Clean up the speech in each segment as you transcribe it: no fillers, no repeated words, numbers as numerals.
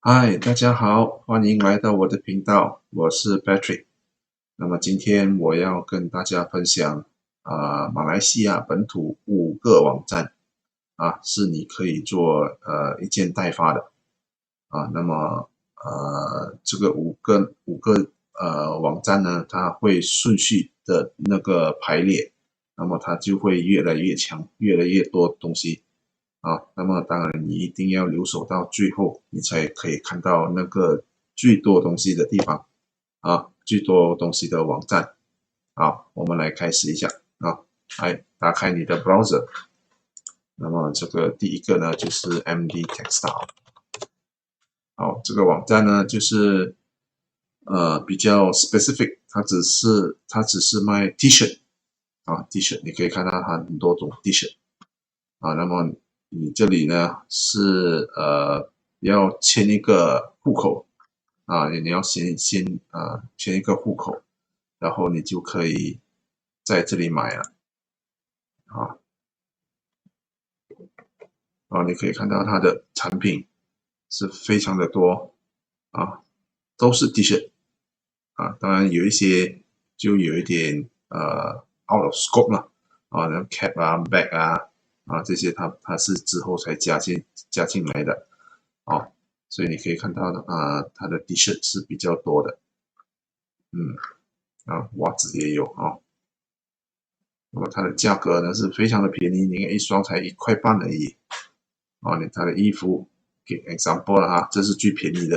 嗨，大家好，欢迎来到我的频道，我是 Patrick。那么今天我要跟大家分享马来西亚本土5个网站是你可以做一件代发的那么这个五个网站呢，它会顺序的那个排列，那么它就会越来越强，越来越多东西。那么当然你一定要留守到最后，你才可以看到那个最多东西的地方最多东西的网站。好，我们来开始一下来打开你的 browser。那么这个第一个呢就是 MD Textile。好，这个网站呢就是比较 specific，它只是卖 T 恤T 恤你可以看到它很多种 T 恤那么你这里呢是要签一个户口你要先签一个户口，然后你就可以在这里买了你可以看到它的产品是非常的多都是 T 恤当然有一些就有一点out of scope 了那 cap bag 这些它是之后才加进来的所以你可以看到它的 T 恤是比较多的袜子也有那么它的价格呢是非常的便宜，你看一双才1块半而已它的衣服给 example 了这是最便宜的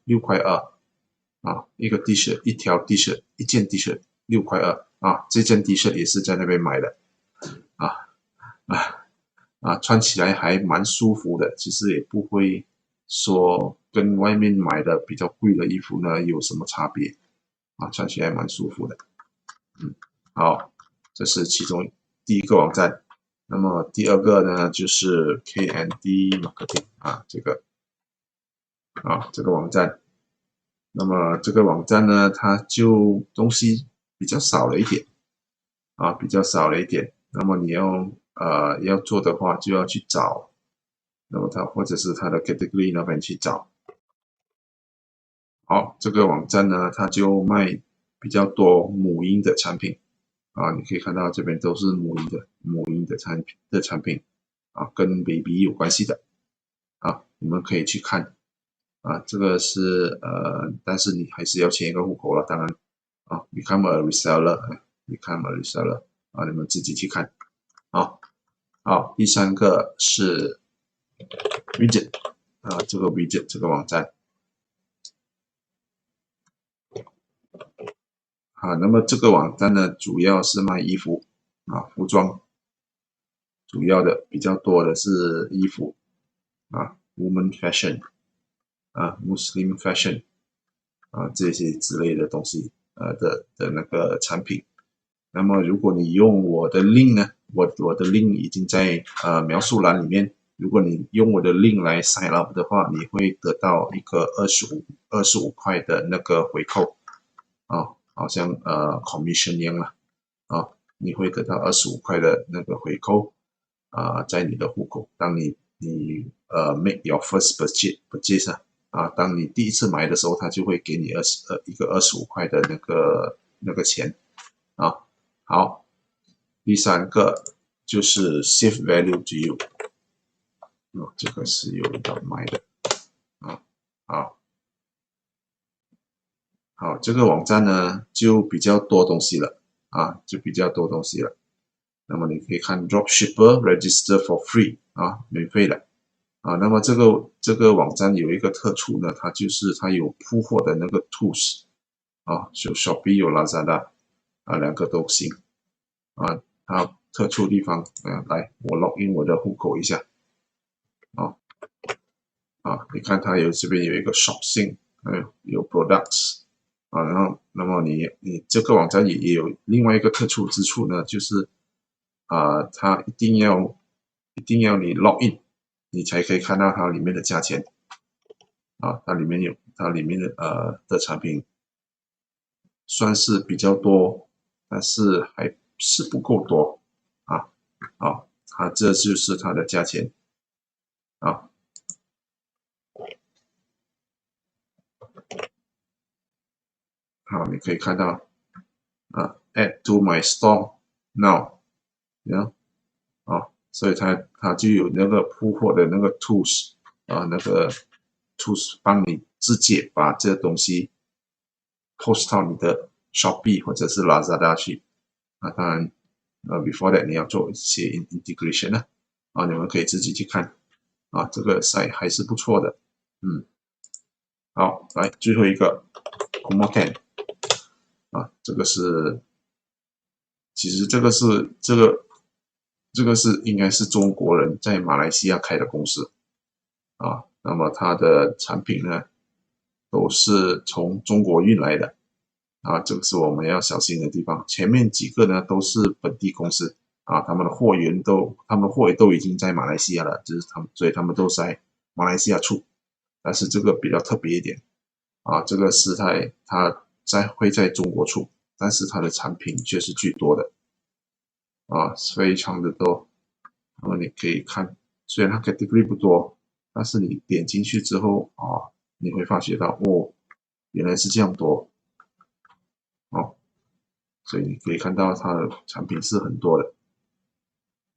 ，6块2一个 T 恤，一条 T 恤，一件 T 恤6块2这件 T 恤也是在那边买的穿起来还蛮舒服的，其实也不会说跟外面买的比较贵的衣服呢有什么差别穿起来蛮舒服的。好，这是其中第一个网站。那么第二个呢就是 KND Marketing 这个网站。那么这个网站呢，它就东西比较少了一点比较少了一点。那么你要做的话，就要去找，那么它或者是它的 category 那边去找。好，这个网站呢，它就卖比较多母婴的产品你可以看到这边都是母婴的产品跟 baby 有关系的你们可以去看这个是但是你还是要签一个户口了，当然become a reseller，become a reseller 你们自己去看好，第三个是 widget 这个 widget 这个网站那么这个网站呢，主要是卖衣服服装，主要的比较多的是衣服woman fashion Muslim fashion这些之类的东西的那个产品。那么如果你用我的 link 呢，我的 link 已经在描述栏里面。如果你用我的 link 来 sign up 的话，你会得到一个25块的那个回扣好像commission 一样你会得到25块的那个回扣在你的户口。当你make your first purchase 当你第一次买的时候，它就会给你一个25块的那个钱好，第三个就是 save value to you 这个是有人买的好，这个网站呢就比较多东西了那么你可以看 Dropshipper Register for Free 免费的那么这个网站有一个特处呢，它就是它有铺货的那个 tools 有 Shopee 有 Lazada 两个都行它特殊地方来我 login 我的户口一下你看它这边有一个 shopping 有 products然后那么你这个网站也有另外一个特殊之处呢，就是它一定要你 login 你才可以看到它里面的价钱它里面的产品算是比较多，但是还是不够多它这就是它的价钱好，你可以看到add to my store now，所以它就有那个铺货的那个 tools 那个 tools 帮你直接把这个东西 post 到你的 Shopee 或者是 Lazada 去当然before that 你要做一些 integration 你们可以自己去看这个 site 还是不错的，好，来最后一个 Kumoten 这个是其实这个是应该是中国人在马来西亚开的公司那么它的产品呢都是从中国运来的这个是我们要小心的地方。前面几个呢都是本地公司他们的货源都已经在马来西亚了，所以他们都在马来西亚出。但是这个比较特别一点这个时态它会在中国出，但是它的产品却是居多的非常的多。那么你可以看，虽然它 category 不多，但是你点进去之后你会发觉到原来是这样多所以你可以看到它的产品是很多的。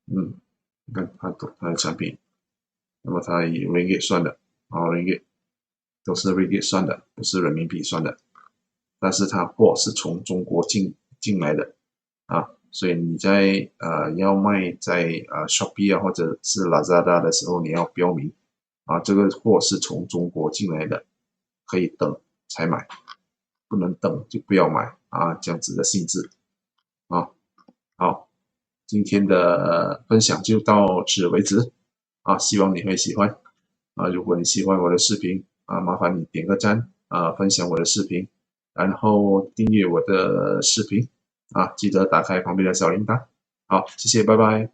你看它的产品，那么它以 ringgit 算的，ringgit 都是 ringgit 算的，不是人民币算的。但是它货是从中国进来的所以你在要卖在Shopee 或者是 Lazada 的时候，你要标明这个货是从中国进来的，可以等才买，不能等就不要买这样子的性质好，今天的分享就到此为止希望你会喜欢如果你喜欢我的视频麻烦你点个赞分享我的视频，然后订阅我的视频记得打开旁边的小铃铛。好，谢谢，拜拜。